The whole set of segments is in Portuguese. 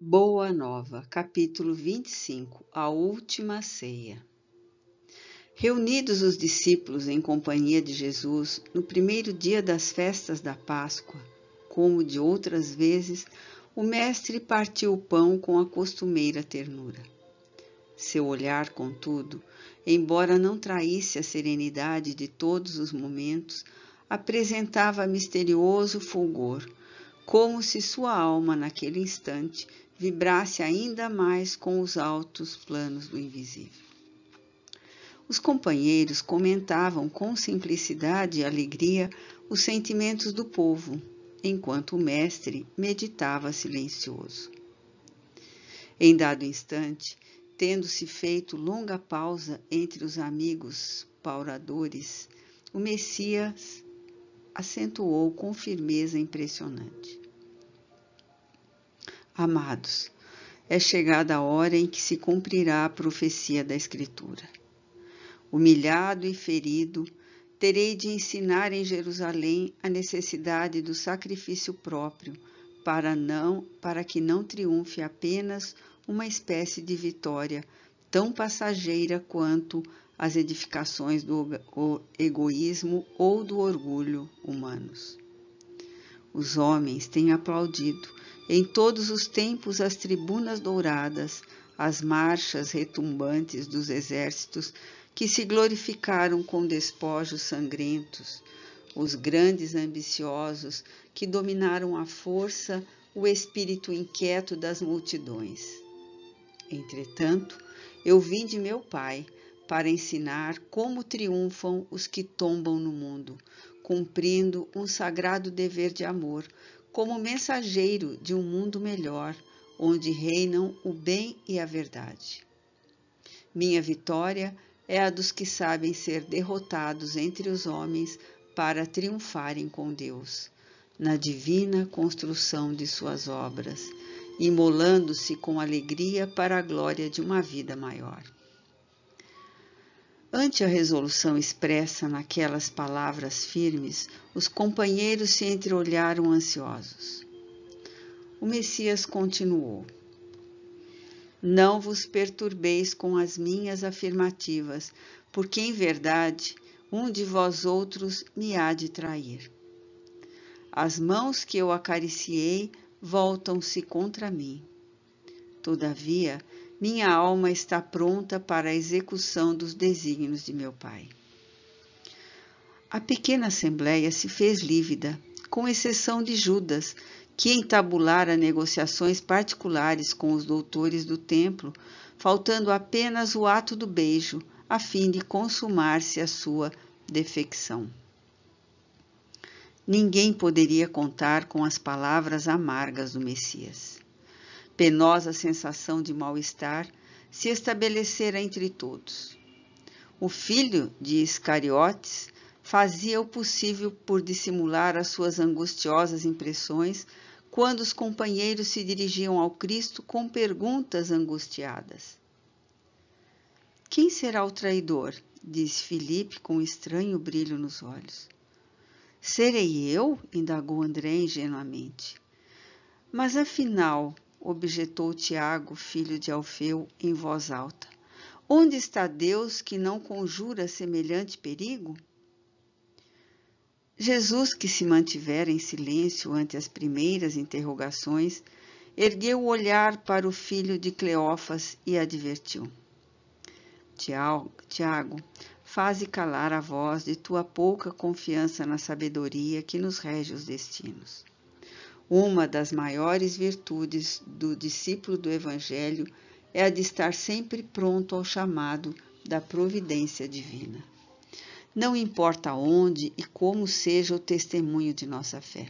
Boa Nova, capítulo 25, a última ceia. Reunidos os discípulos em companhia de Jesus, no primeiro dia das festas da Páscoa, como de outras vezes, o mestre partiu o pão com a costumeira ternura. Seu olhar, contudo, embora não traísse a serenidade de todos os momentos, apresentava misterioso fulgor, como se sua alma, naquele instante, vibrasse ainda mais com os altos planos do invisível. Os companheiros comentavam com simplicidade e alegria os sentimentos do povo, enquanto o mestre meditava silencioso. Em dado instante, tendo-se feito longa pausa entre os amigos pauradores, o Messias acentuou com firmeza impressionante: Amados, é chegada a hora em que se cumprirá a profecia da Escritura. Humilhado e ferido, terei de ensinar em Jerusalém a necessidade do sacrifício próprio, para que não triunfe apenas uma espécie de vitória tão passageira quanto as edificações do egoísmo ou do orgulho humanos. Os homens têm aplaudido em todos os tempos as tribunas douradas, as marchas retumbantes dos exércitos que se glorificaram com despojos sangrentos, os grandes ambiciosos que dominaram à força o espírito inquieto das multidões. Entretanto, eu vim de meu Pai para ensinar como triunfam os que tombam no mundo, cumprindo um sagrado dever de amor, como mensageiro de um mundo melhor, onde reinam o bem e a verdade. Minha vitória é a dos que sabem ser derrotados entre os homens para triunfarem com Deus, na divina construção de suas obras, imolando-se com alegria para a glória de uma vida maior. Ante a resolução expressa naquelas palavras firmes, os companheiros se entreolharam ansiosos. O Messias continuou: Não vos perturbeis com as minhas afirmativas, porque em verdade um de vós outros me há de trair. As mãos que eu acariciei voltam-se contra mim. Todavia, minha alma está pronta para a execução dos desígnios de meu Pai. A pequena assembleia se fez lívida, com exceção de Judas, que entabulara negociações particulares com os doutores do templo, faltando apenas o ato do beijo, a fim de consumar-se a sua defecção. Ninguém poderia contar com as palavras amargas do Messias. Penosa sensação de mal-estar se estabelecera entre todos. O filho de Iscariotes fazia o possível por dissimular as suas angustiosas impressões quando os companheiros se dirigiam ao Cristo com perguntas angustiadas. Quem será o traidor? Disse Filipe com um estranho brilho nos olhos. Serei eu? Indagou André ingenuamente. Mas afinal, objetou Tiago, filho de Alfeu, em voz alta, onde está Deus que não conjura semelhante perigo? Jesus, que se mantivera em silêncio ante as primeiras interrogações, ergueu o olhar para o filho de Cleófas e advertiu: Tiago, faze calar a voz de tua pouca confiança na sabedoria que nos rege os destinos. Uma das maiores virtudes do discípulo do Evangelho é a de estar sempre pronto ao chamado da providência divina. Não importa onde e como seja o testemunho de nossa fé.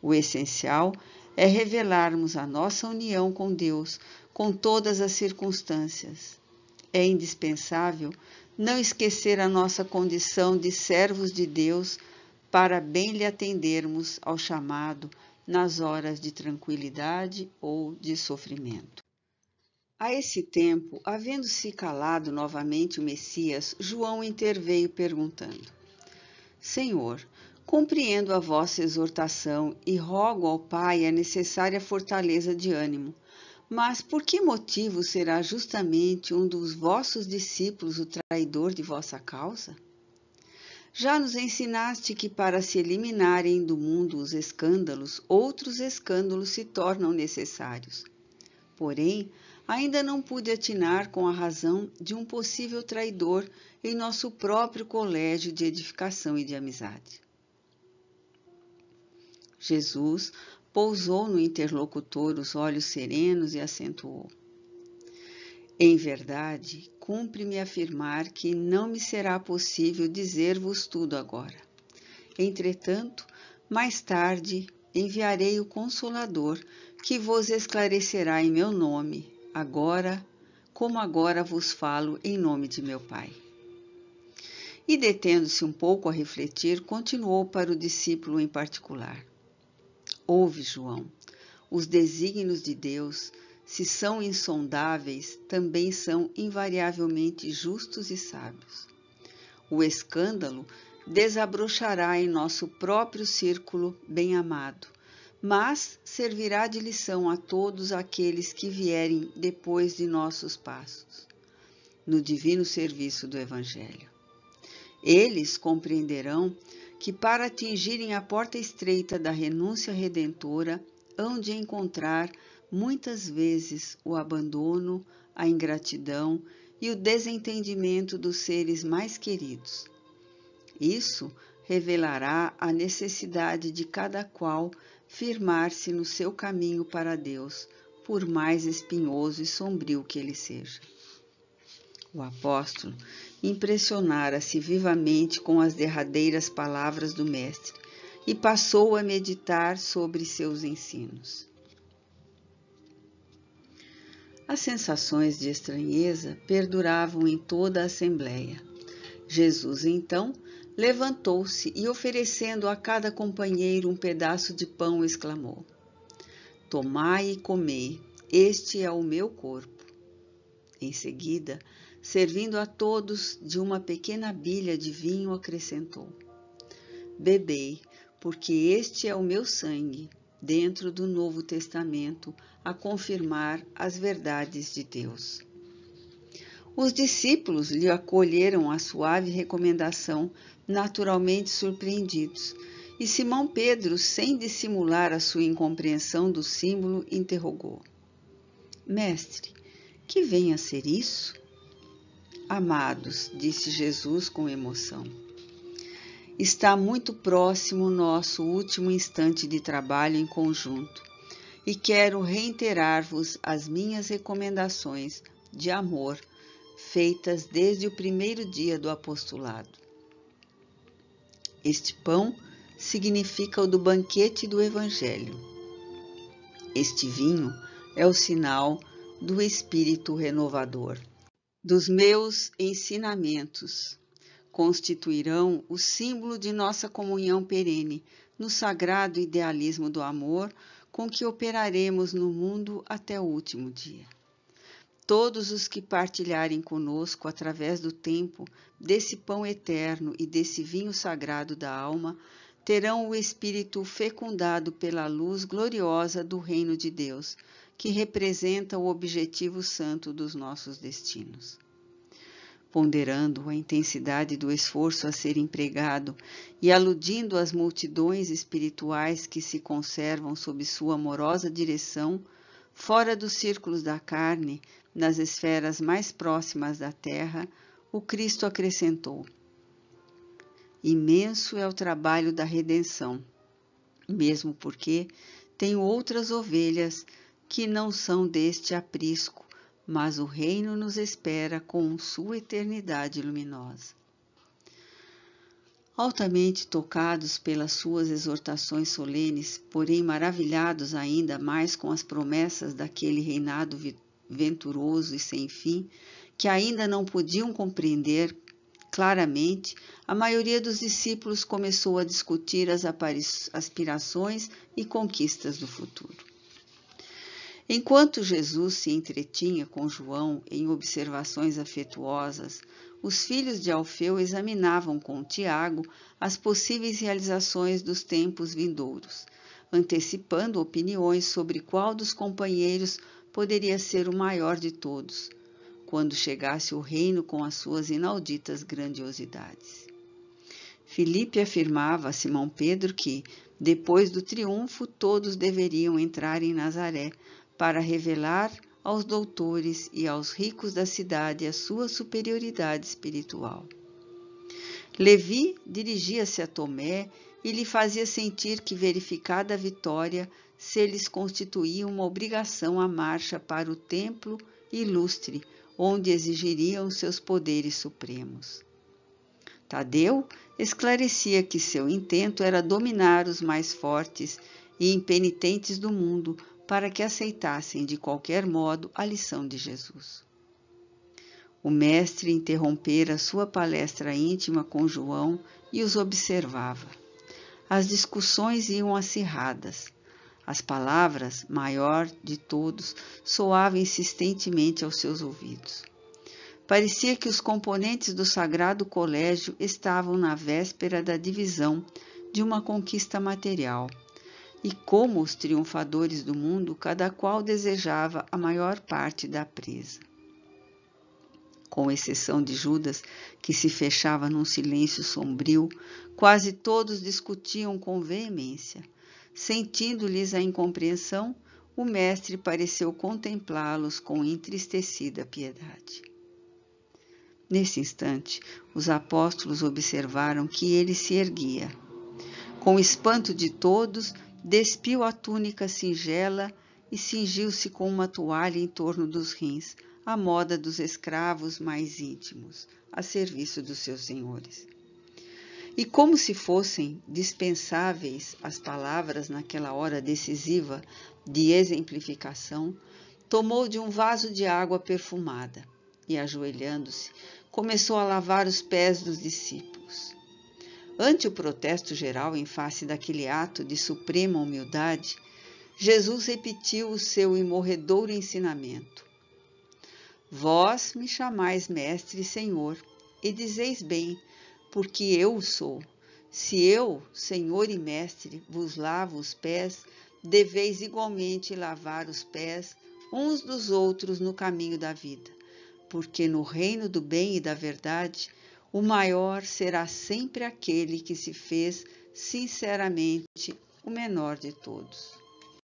O essencial é revelarmos a nossa união com Deus com todas as circunstâncias. É indispensável não esquecer a nossa condição de servos de Deus para bem lhe atendermos ao chamado nas horas de tranquilidade ou de sofrimento. A esse tempo, havendo-se calado novamente o Messias, João interveio perguntando: Senhor, Compreendo a vossa exortação e rogo ao Pai a necessária fortaleza de ânimo. Mas por que motivo será justamente um dos vossos discípulos o traidor de vossa causa? Já nos ensinaste que para se eliminarem do mundo os escândalos, outros escândalos se tornam necessários. Porém, ainda não pude atinar com a razão de um possível traidor em nosso próprio colégio de edificação e de amizade. Jesus pousou no interlocutor os olhos serenos e acentuou: Em verdade, cumpre-me afirmar que não me será possível dizer-vos tudo agora. Entretanto, mais tarde enviarei o Consolador, que vos esclarecerá em meu nome, como agora vos falo em nome de meu Pai. E detendo-se um pouco a refletir, continuou para o discípulo em particular. Ouve, João, os desígnios de Deus, se são insondáveis, também são invariavelmente justos e sábios. O escândalo desabrochará em nosso próprio círculo bem-amado, mas servirá de lição a todos aqueles que vierem depois de nossos passos, no divino serviço do Evangelho. Eles compreenderão que para atingirem a porta estreita da renúncia redentora, hão de encontrar muitas vezes o abandono, a ingratidão e o desentendimento dos seres mais queridos. Isso revelará a necessidade de cada qual firmar-se no seu caminho para Deus, por mais espinhoso e sombrio que ele seja. O apóstolo impressionara-se vivamente com as derradeiras palavras do Mestre e passou a meditar sobre seus ensinos. As sensações de estranheza perduravam em toda a assembleia. Jesus, então, levantou-se e, oferecendo a cada companheiro um pedaço de pão, exclamou: Tomai e comei, este é o meu corpo. Em seguida, servindo a todos de uma pequena bilha de vinho, acrescentou: Bebei, porque este é o meu sangue, dentro do Novo Testamento, a confirmar as verdades de Deus. Os discípulos lhe acolheram a suave recomendação, naturalmente surpreendidos, e Simão Pedro, sem dissimular a sua incompreensão do símbolo, interrogou: Mestre, que vem a ser isso? Amados, disse Jesus com emoção, está muito próximo o nosso último instante de trabalho em conjunto e quero reiterar-vos as minhas recomendações de amor feitas desde o primeiro dia do apostolado. Este pão significa o do banquete do Evangelho. Este vinho é o sinal do Espírito renovador. Dos meus ensinamentos constituirão o símbolo de nossa comunhão perene no sagrado idealismo do amor com que operaremos no mundo até o último dia. Todos os que partilharem conosco através do tempo desse pão eterno e desse vinho sagrado da alma terão o espírito fecundado pela luz gloriosa do reino de Deus, que representa o objetivo santo dos nossos destinos. Ponderando a intensidade do esforço a ser empregado e aludindo às multidões espirituais que se conservam sob sua amorosa direção, fora dos círculos da carne, nas esferas mais próximas da terra, o Cristo acrescentou: Imenso é o trabalho da redenção, mesmo porque tenho outras ovelhas que não são deste aprisco, mas o reino nos espera com sua eternidade luminosa. Altamente tocados pelas suas exortações solenes, porém maravilhados ainda mais com as promessas daquele reinado venturoso e sem fim, que ainda não podiam compreender claramente, a maioria dos discípulos começou a discutir as aspirações e conquistas do futuro. Enquanto Jesus se entretinha com João em observações afetuosas, os filhos de Alfeu examinavam com Tiago as possíveis realizações dos tempos vindouros, antecipando opiniões sobre qual dos companheiros poderia ser o maior de todos, quando chegasse o reino com as suas inauditas grandiosidades. Filipe afirmava a Simão Pedro que, depois do triunfo, todos deveriam entrar em Nazaré para revelar aos doutores e aos ricos da cidade a sua superioridade espiritual. Levi dirigia-se a Tomé e lhe fazia sentir que, verificada a vitória, se lhes constituía uma obrigação a marcha para o templo ilustre, onde exigiriam seus poderes supremos. Tadeu esclarecia que seu intento era dominar os mais fortes e impenitentes do mundo para que aceitassem de qualquer modo a lição de Jesus. O mestre interrompera sua palestra íntima com João e os observava. As discussões iam acirradas. As palavras, maior de todos, soavam insistentemente aos seus ouvidos. Parecia que os componentes do Sagrado Colégio estavam na véspera da divisão de uma conquista material, e como os triunfadores do mundo, cada qual desejava a maior parte da presa. Com exceção de Judas, que se fechava num silêncio sombrio, quase todos discutiam com veemência. Sentindo-lhes a incompreensão, o mestre pareceu contemplá-los com entristecida piedade. Nesse instante, os apóstolos observaram que ele se erguia. Com espanto de todos, despiu a túnica singela e cingiu-se com uma toalha em torno dos rins, à moda dos escravos mais íntimos, a serviço dos seus senhores. E como se fossem dispensáveis as palavras naquela hora decisiva de exemplificação, tomou de um vaso de água perfumada e, ajoelhando-se, começou a lavar os pés dos discípulos. Ante o protesto geral em face daquele ato de suprema humildade, Jesus repetiu o seu imorredouro ensinamento. Vós me chamais mestre e senhor, e dizeis bem, porque eu o sou. Se eu, senhor e mestre, vos lavo os pés, deveis igualmente lavar os pés uns dos outros no caminho da vida, porque no reino do bem e da verdade, o maior será sempre aquele que se fez sinceramente o menor de todos.